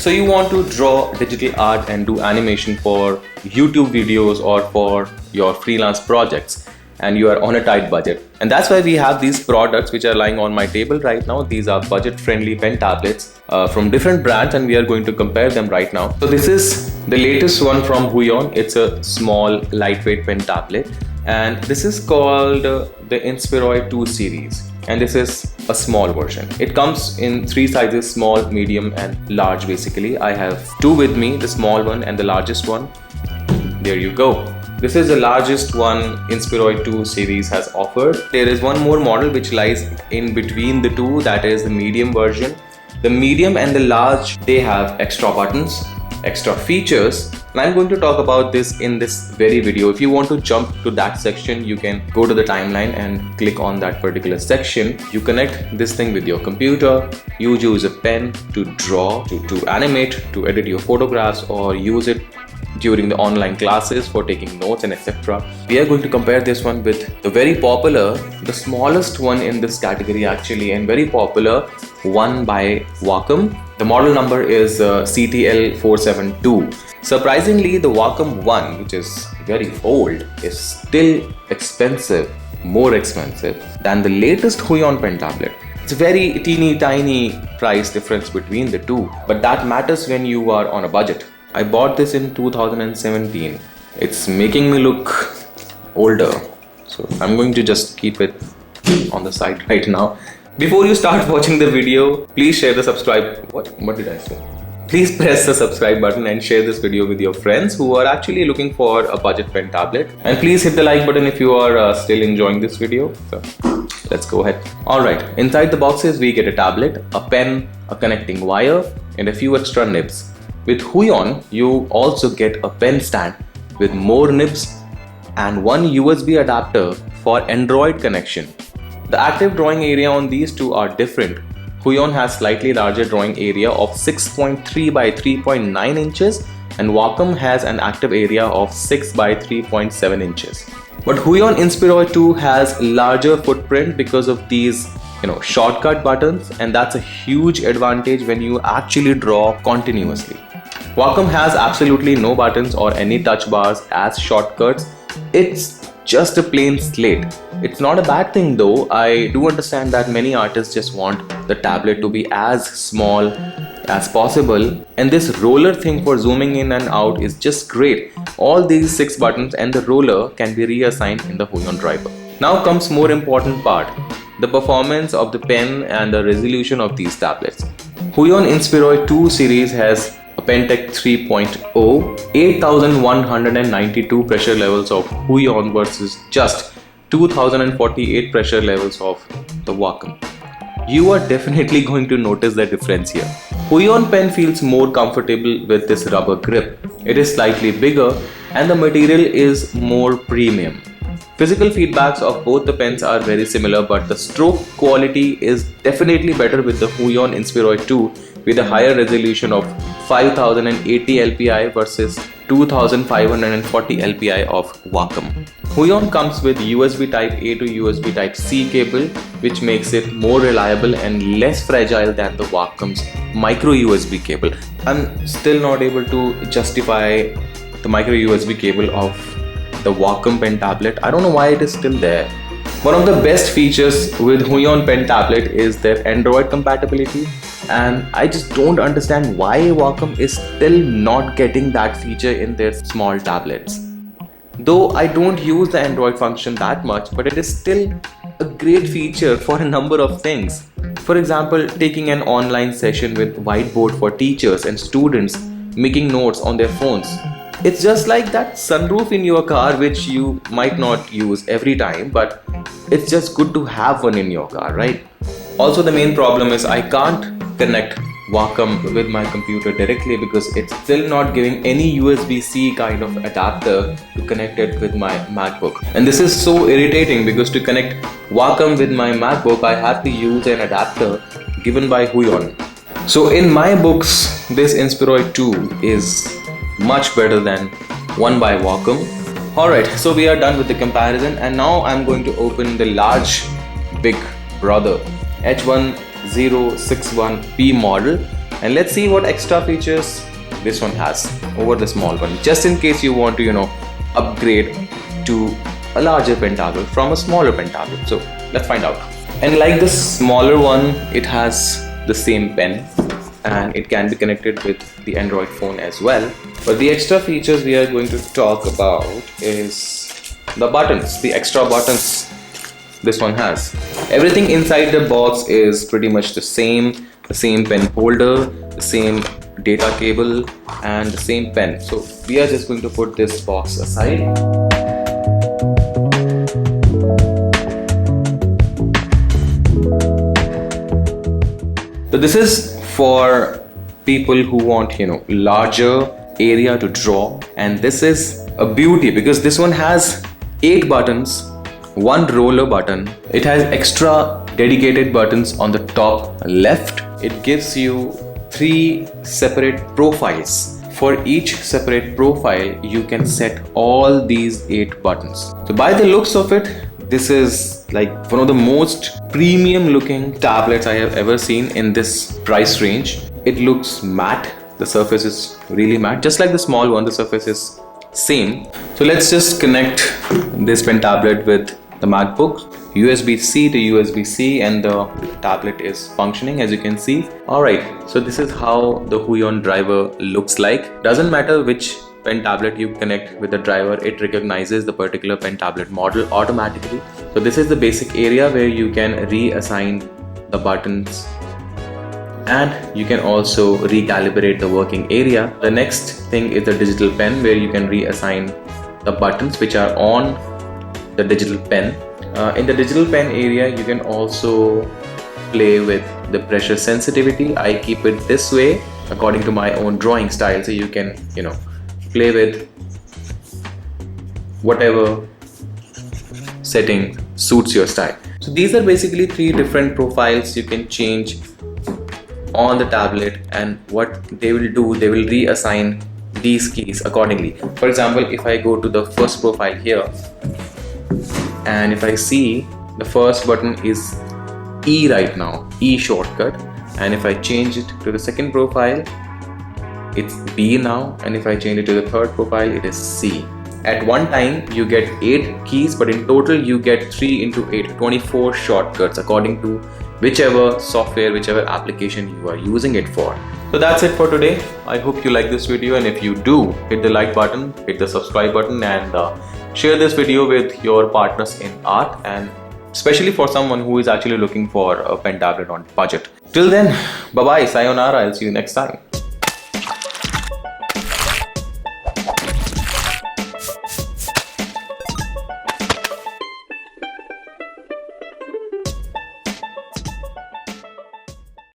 So you want to draw digital art and do animation for YouTube videos or for your freelance projects, and you are on a tight budget. And that's why we have these products which are lying on my table right now. These are budget friendly pen tablets from different brands, and we are going to compare them right now. So this is the latest one from Huion. It's a small lightweight pen tablet, and this is called the Inspiroy 2 series, and this is a small version. It comes in 3 sizes: small, medium and large. Basically I have 2 with me, the small one and the largest one. There you go. This is the largest one Inspiroy 2 series has offered. There is one more model which lies in between the two, that is the medium version. The medium and the large, they have extra buttons, extra features, and I'm going to talk about this in this very video. If you want to jump to that section, you can go to the timeline and click on that particular section. You connect this thing with your computer, you use a pen to draw, to animate, to edit your photographs, or use it during the online classes for taking notes and etc. We are going to compare this one with the very popular, the smallest one in this category actually, and very popular one by Wacom. The model number is CTL472. Surprisingly, the Wacom one, which is very old, is still expensive, more expensive than the latest Huion pen tablet. It's a very teeny tiny price difference between the two, but that matters when you are on a budget. I bought this in 2017. It's making me look older, so I'm going to just keep it on the side right now. Before you start watching the video, please share the subscribe. What did I say? Please press the subscribe button and share this video with your friends who are actually looking for a budget pen tablet. And please hit the like button if you are still enjoying this video. So let's go ahead. Alright, inside the boxes we get a tablet, a pen, a connecting wire, and a few extra nibs. With Huion, you also get a pen stand with more nibs and one USB adapter for Android connection. The active drawing area on these two are different. Huion has slightly larger drawing area of 6.3 by 3.9 inches and Wacom has an active area of 6 by 3.7 inches. But Huion Inspiroy 2 has larger footprint because of these shortcut buttons, and that's a huge advantage when you actually draw continuously. Wacom has absolutely no buttons or any touch bars as shortcuts. It's just a plain slate. It's not a bad thing though. I do understand that many artists just want the tablet to be as small as possible, and this roller thing for zooming in and out is just great. All these 6 buttons and the roller can be reassigned in the Huion Driver. Now comes more important part, the performance of the pen and the resolution of these tablets. Huion Inspiroy 2 series has a Pentec 3.0, 8192 pressure levels of Huion versus just 2048 pressure levels of the Wacom. You are definitely going to notice the difference here. Huion pen feels more comfortable with this rubber grip. It is slightly bigger and the material is more premium. Physical feedbacks of both the pens are very similar, but the stroke quality is definitely better with the Huion Inspiroy 2 with a higher resolution of 5080 LPI versus 2540 LPI of Wacom. Huion comes with USB Type A to USB Type C cable, which makes it more reliable and less fragile than the Wacom's micro USB cable. I'm still not able to justify the micro USB cable of the Wacom pen tablet. I don't know why it is still there. One of the best features with Huion pen tablet is their Android compatibility, and I just don't understand why Wacom is still not getting that feature in their small tablets. Though I don't use the Android function that much, but it is still a great feature for a number of things. For example, taking an online session with whiteboard for teachers and students making notes on their phones. It's just like that sunroof in your car, which you might not use every time, but it's just good to have one in your car, right? Also, the main problem is I can't connect Wacom with my computer directly because it's still not giving any USB-C kind of adapter to connect it with my MacBook. And this is so irritating because to connect Wacom with my MacBook, I have to use an adapter given by Huion. So in my books, this Inspiroy 2 is much better than one by Wacom. Alright, so we are done with the comparison, and now I'm going to open the large big brother H1061P model. And let's see what extra features this one has over the small one, just in case you want to upgrade to a larger pen tablet from a smaller pen tablet. So let's find out. And like the smaller one, it has the same pen and it can be connected with the Android phone as well. But the extra features we are going to talk about is the buttons, the extra buttons this one has. Everything inside the box is pretty much the same pen holder, the same data cable and the same pen. So we are just going to put this box aside. So this is for people who want larger area to draw, and this is a beauty because this one has 8 buttons, 1 roller button. It has extra dedicated buttons on the top left. It gives you 3 separate profiles. For each separate profile you can set all these 8 buttons. So by the looks of it, this is like one of the most premium looking tablets I have ever seen in this price range. It looks matte. The surface is really matte. Just like the small one, the surface is same. So let's just connect this pen tablet with the MacBook. USB-C to USB-C, and the tablet is functioning, as you can see. Alright, so this is how the Huion Driver looks like. Doesn't matter which pen tablet you connect with the driver, it recognizes the particular pen tablet model automatically. So this is the basic area where you can reassign the buttons, and you can also recalibrate the working area. The next thing is the digital pen, where you can reassign the buttons which are on the digital pen. In the digital pen area, you can also play with the pressure sensitivity. I keep it this way according to my own drawing style, so you can play with whatever setting suits your style. So these are basically 3 different profiles you can change on the tablet, and what they will do, they will reassign these keys accordingly. For example, if I go to the first profile here, and if I see the first button is E right now, E shortcut, and if I change it to the second profile, it's B now, and if I change it to the third profile, it is C. At one time you get 8 keys, but in total you get 3 into 8, 24 shortcuts according to whichever software, whichever application you are using it for. So that's it for today. I hope you like this video, and if you do, hit the like button, hit the subscribe button, and share this video with your partners in art, and especially for someone who is actually looking for a pen tablet on budget. Till then, bye bye, sayonara, I'll see you next time.